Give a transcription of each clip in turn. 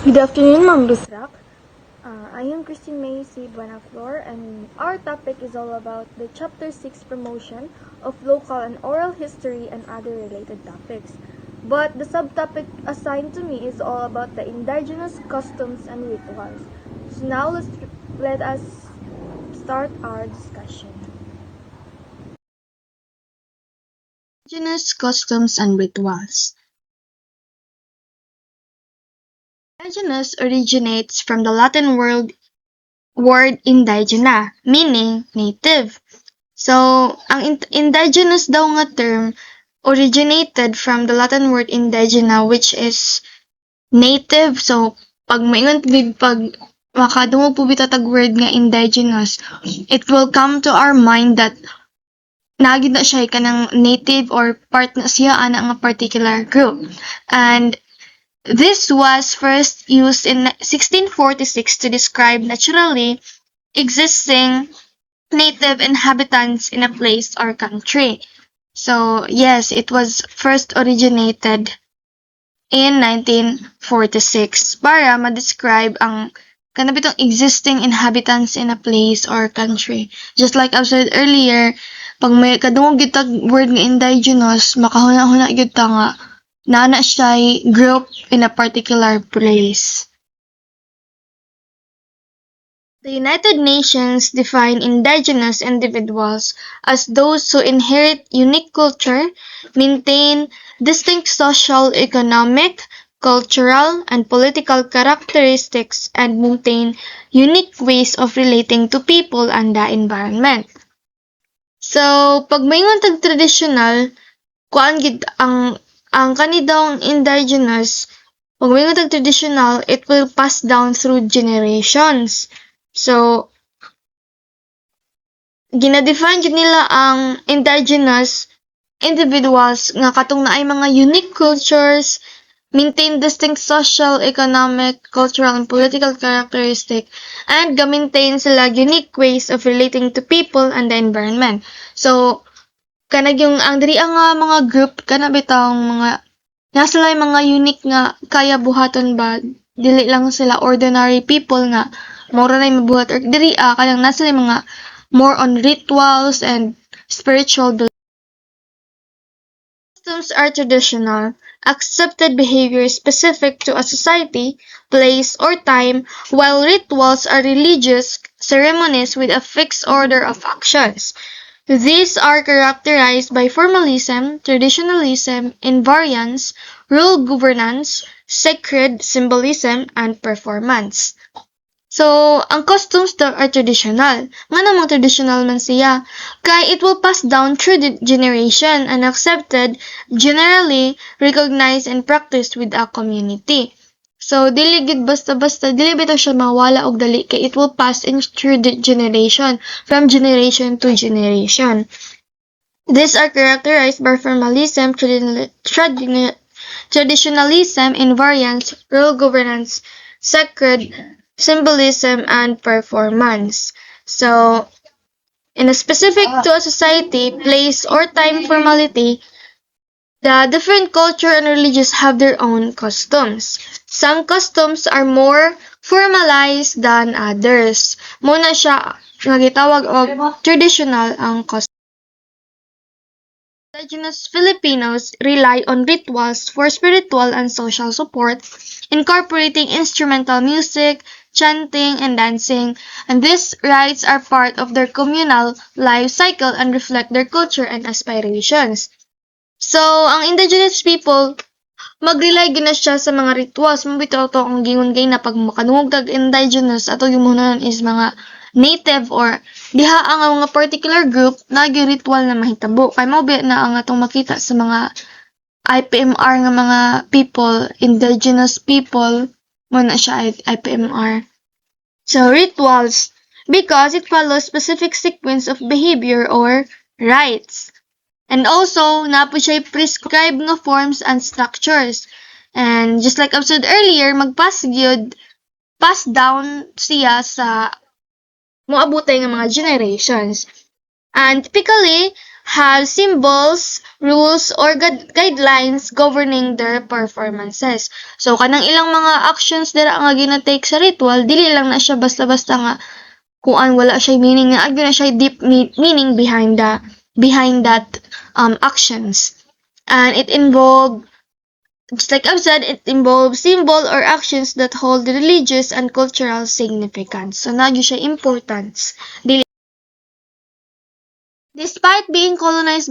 Good afternoon, Ma'am Rusrak. I am Christine May C. Buenaflor, and our topic is all about the Chapter 6 promotion of local and oral history and other related topics. But the subtopic assigned to me is all about the indigenous customs and rituals. So now let us start our discussion. Indigenous customs and rituals. Indigenous originates from the Latin word indigena, meaning native. So, ang indigenous daw nga term originated from the Latin word indigena, which is native. So, pag makadungo po bitatag word nga indigenous, it will come to our mind that nagid na siya kanang native or part na siya ana nga particular group. And this was first used in 1646 to describe naturally existing native inhabitants in a place or country. So, yes, it was first originated in 1946 para ma-describe ang kanabitong existing inhabitants in a place or country. Just like I've said earlier, pag may kadungog gitag word nga indigenous, makahuna-huna gyud ta nga nana siya group in a particular place. The United Nations define indigenous individuals as those who inherit unique culture, maintain distinct social, economic, cultural, and political characteristics, and maintain unique ways of relating to people and the environment. So, pag maingon tag traditional, kuan gid ang kanidawang indigenous, pag maingon tag traditional, it will pass down through generations. So, ginadefine jud nila ang indigenous individuals nga katong naay mga unique cultures, maintain distinct social, economic, cultural, and political characteristic, and ga-maintain sila unique ways of relating to people and the environment. So, kanag yung ang diri nga mga group kana bitawng mga nasa sila mga unique nga kaya buhaton ba, dili lang sila ordinary people nga mora na mabuhat or diri kanang nasa sila mga more on rituals and spiritual beliefs. Customs are traditional, accepted behavior specific to a society, place, or time, while rituals are religious ceremonies with a fixed order of actions. These are characterized by formalism, traditionalism, invariance, rule governance, sacred symbolism, and performance. So, ang customs daw are traditional. Nga namang traditional man siya. Kaya it will pass down through the generation and accepted, generally recognized and practiced with a community. So, dili gid basta-basta, dili bitaw siya mawala og dali kay it will pass in through the generation, from generation to generation. These are characterized by formalism, traditionalism, invariance, rule governance, sacred symbolism, and performance. So, in a specific to a society, place, or time formality, the different culture and religions have their own customs. Some customs are more formalized than others. Muna siya nga gitawag og traditional ang custom. Indigenous Filipinos rely on rituals for spiritual and social support, incorporating instrumental music, chanting, and dancing, and these rites are part of their communal life cycle and reflect their culture and aspirations. So, ang indigenous people, mag-rely gina siya sa mga rituals. Mabitaw to ang gingon gay na pag makanungog tag indigenous, ato yung muna is mga native or diha ang mga particular group nagi-ritual na mahitabo. Kay mao na ang atong makita sa mga IPMR nga mga people, indigenous people, muna siya IPMR. So, rituals, because it follows specific sequence of behavior or rites. And also, napo siya prescribed nga forms and structures. And just like I've said earlier, pass down siya sa moabutay nga mga generations. And typically, have symbols, rules, or guidelines governing their performances. So, kanang ilang mga actions dira nga ginatake sa ritual, dili lang na siya basta-basta nga kuan wala siya meaning nga agyo na siya deep meaning behind that actions. And it involved, just like I've said, it involves symbol or actions that hold religious and cultural significance. So, nagyo siya importance. Despite being colonized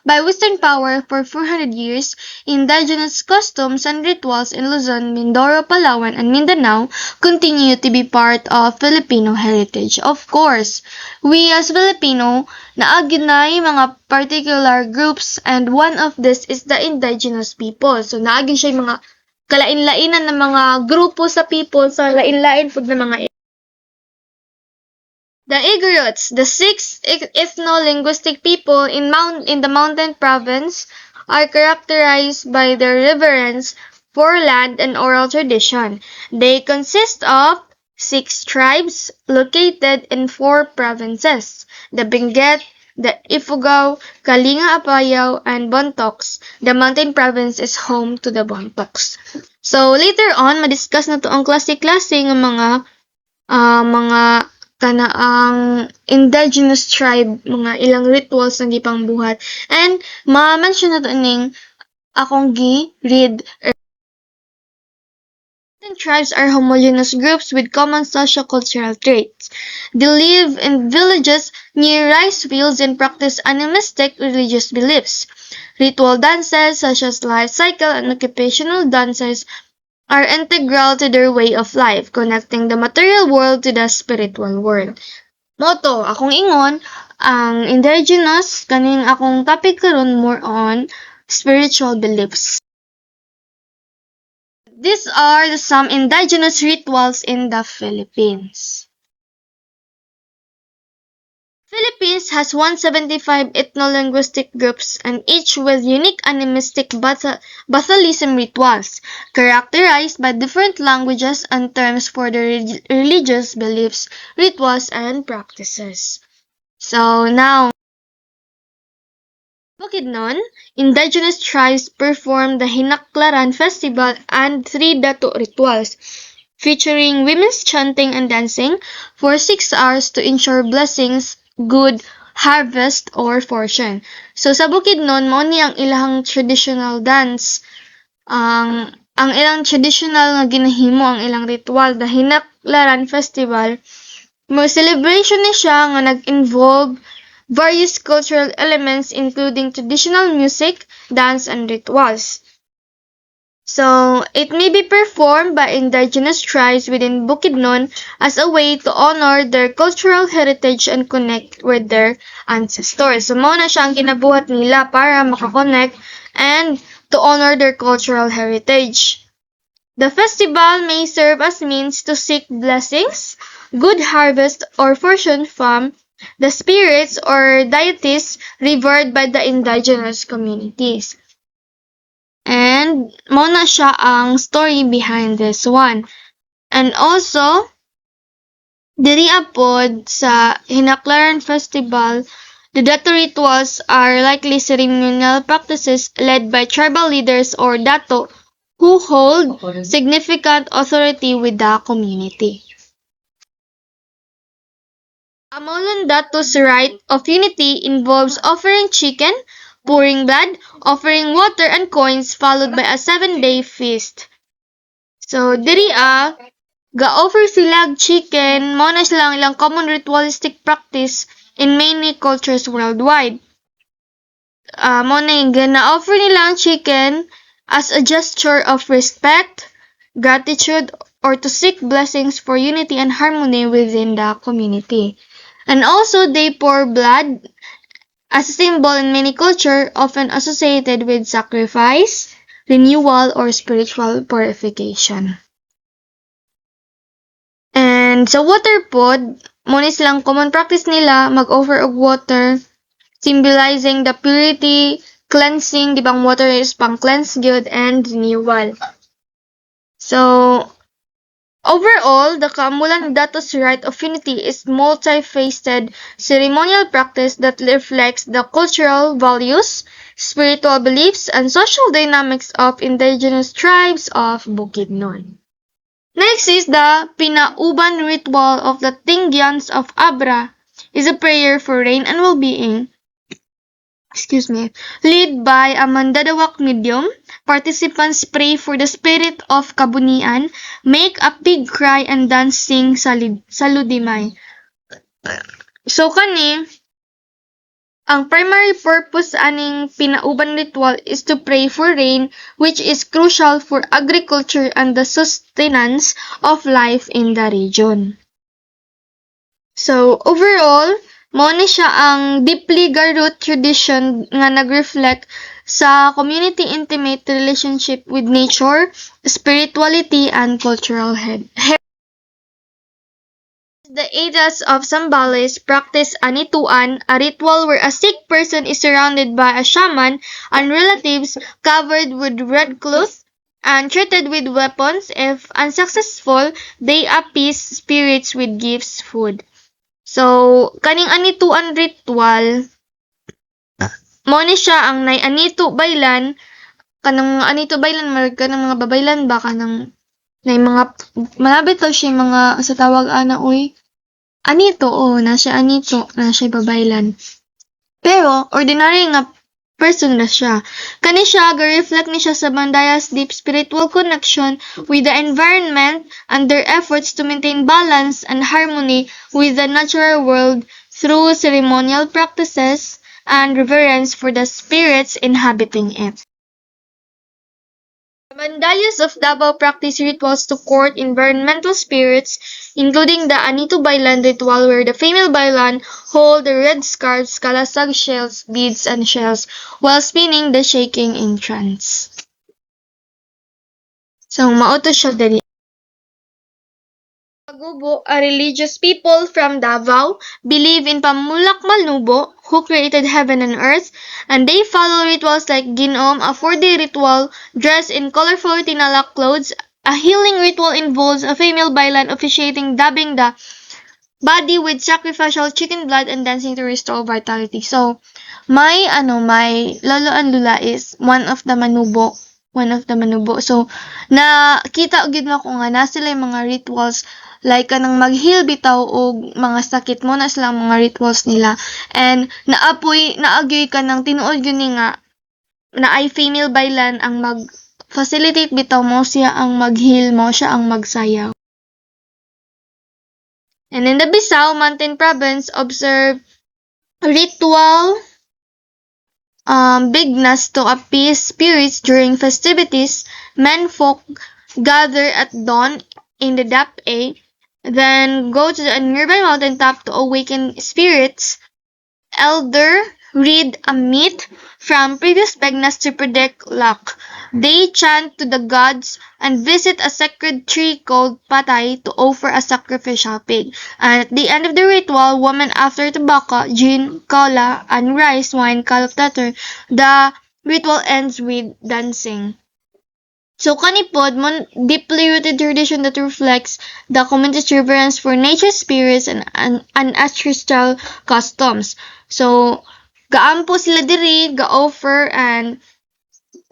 by Western power for 400 years, indigenous customs and rituals in Luzon, Mindoro, Palawan, and Mindanao continue to be part of Filipino heritage. Of course, we as Filipino, naaginay mga particular groups, and one of this is the indigenous people. So, naagin siya mga kalain-lainan ng mga grupo sa people sa lain-lain pud na mga the Igorots, the six ethno-linguistic people in the Mountain Province, are characterized by their reverence for land and oral tradition. They consist of 6 tribes located in 4 provinces: the Benguet, the Ifugao, Kalinga Apayao, and Bontocs. The Mountain Province is home to the Bontocs. So later on, madiscuss na to ang klase-klase ng mga kanaang indigenous tribe, mga ilang rituals na gipangbuhat. And ma-mention na to ning akong gi-read. Tribes are homogeneous groups with common socio-cultural traits. They live in villages near rice fields and practice animistic religious beliefs. Ritual dances such as life cycle and occupational dances are integral to their way of life, connecting the material world to the spiritual world. Moto, akong ingon, ang indigenous, kaning akong topic karon more on spiritual beliefs. These are some indigenous rituals in the Philippines. Philippines has 175 ethno-linguistic groups, and each with unique animistic Bathalism rituals, characterized by different languages and terms for their religious beliefs, rituals, and practices. So now, Bukidnon, indigenous tribes perform the Hinaklaran festival and 3 dato rituals, featuring women's chanting and dancing for 6 hours to ensure blessings, good harvest, or fortune. So sa Bukidnon, mao ni ang ilang traditional dance, ang ilang traditional nga ginahimo, ang ilang ritual, the Hinaklaran festival. Mo celebration ni siya nga nag-involve various cultural elements including traditional music, dance, and rituals. So, it may be performed by indigenous tribes within Bukidnon as a way to honor their cultural heritage and connect with their ancestors. So, mao na siya ang ginabuhat nila para makakonect and to honor their cultural heritage. The festival may serve as means to seek blessings, good harvest, or fortune from the spirits or deities revered by the indigenous communities. And mo na siya ang story behind this one. And also, diri apod sa Hinaklaran Festival, the dato rituals are likely ceremonial practices led by tribal leaders or dato who hold significant authority with the community. Amolon Dato's rite of unity involves offering chicken, pouring blood, offering water and coins, followed by a 7-day feast. So, diri ga-offer sila chicken, mao na sila ilang common ritualistic practice in many cultures worldwide. Mao na yung gana-offer nila ang chicken as a gesture of respect, gratitude, or to seek blessings for unity and harmony within the community. And also, they pour blood as a symbol in many cultures, often associated with sacrifice, renewal, or spiritual purification. And sa water pod, muna silang common practice nila mag-offer of water, symbolizing the purity, cleansing, di bang water is pang cleanse good, and renewal. So, Overall, the Kaamulan Datos Rite of Unity is multi-faceted ceremonial practice that reflects the cultural values, spiritual beliefs, and social dynamics of indigenous tribes of Bukidnon. Next is the Pinauban ritual of the Tingyans of Abra, is a prayer for rain and well-being, led by a mandadawak medium. Participants pray for the spirit of kabunian, make a pig cry, and dance sing sa ludimay. So kani, ang primary purpose aning pinauban ritual is to pray for rain, which is crucial for agriculture and the sustenance of life in the region. So overall, mao ni siya ang deeply garrot tradition nga nagreflect sa community intimate relationship with nature, spirituality, and cultural heritage. The Edas of Zambales practice anituan, a ritual where a sick person is surrounded by a shaman and relatives covered with red cloth and treated with weapons. If unsuccessful, they appease spirits with gifts, food. So, kaning anituan ritual, mo ni siya ang nay anito baylan, kanang anito baylan, marag ka ng mga babaylan ba, kanang nay mga, malabit to siya mga, sa tawag ana, anito, na siya anito, na siya babaylan. Pero, ordinary nga person na siya. Kani siya, ga-reflect ni siya sa Bandayas deep spiritual connection with the environment and their efforts to maintain balance and harmony with the natural world through ceremonial practices and reverence for the spirits inhabiting it. The Bandayas of Davao practice rituals to court environmental spirits, including the Anito Baylan ritual where the female Baylan hold the red scarves, kalasag shells, beads, and shells while spinning the shaking in trance. So, mauto siya dali. Pagubo, a religious people from Davao, believe in Pamulak Malnubo, who created heaven and earth, and they follow rituals like Ginom, a 4-day ritual dressed in colorful tinalak clothes. A healing ritual involves a female Baylan officiating, dabbing the body with sacrificial chicken blood and dancing to restore vitality. So, my lolo and lula is one of the manubo. So, nakita gid na ko nga na sila yung mga rituals like kanang mag-heal bitaw og mga sakit mo na sila mga rituals nila. And naagyoy ka nang tinuod yun nga na ay female Baylan ang mag-facilitate bitaw mo siya ang mag-heal mo, siya ang magsayaw. And in the Bisao Mountain Province, observe ritual bignas to appease spirits during festivities. Menfolk gather at dawn in the Dap-A, then go to a nearby mountaintop to awaken spirits. Elder read a myth from previous begnas to predict luck. They chant to the gods and visit a sacred tree called Patay to offer a sacrificial pig. And at the end of the ritual, women after tobacco, gin, cola, and rice wine kalptater, the ritual ends with dancing. So kanipod, deeply rooted tradition that reflects the community's reverence for nature spirits and ancestral customs. So, gaampo sila diri, ga-offer, and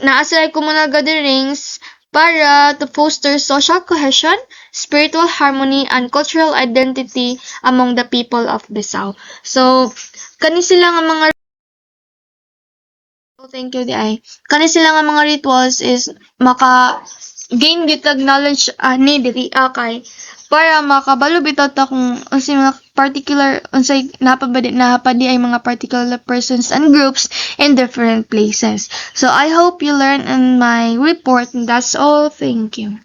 naa sila communal gatherings para to foster social cohesion, spiritual harmony, and cultural identity among the people of Bisao. So, kani sila nga mga thank you, Di. Kani sila nga mga rituals is maka-gain gitag knowledge ni diri kay para makabalo bitaw ta kung unsay mga particular unsay napadi ay mga particular persons and groups in different places. So I hope you learn in my report, and that's all. Thank you.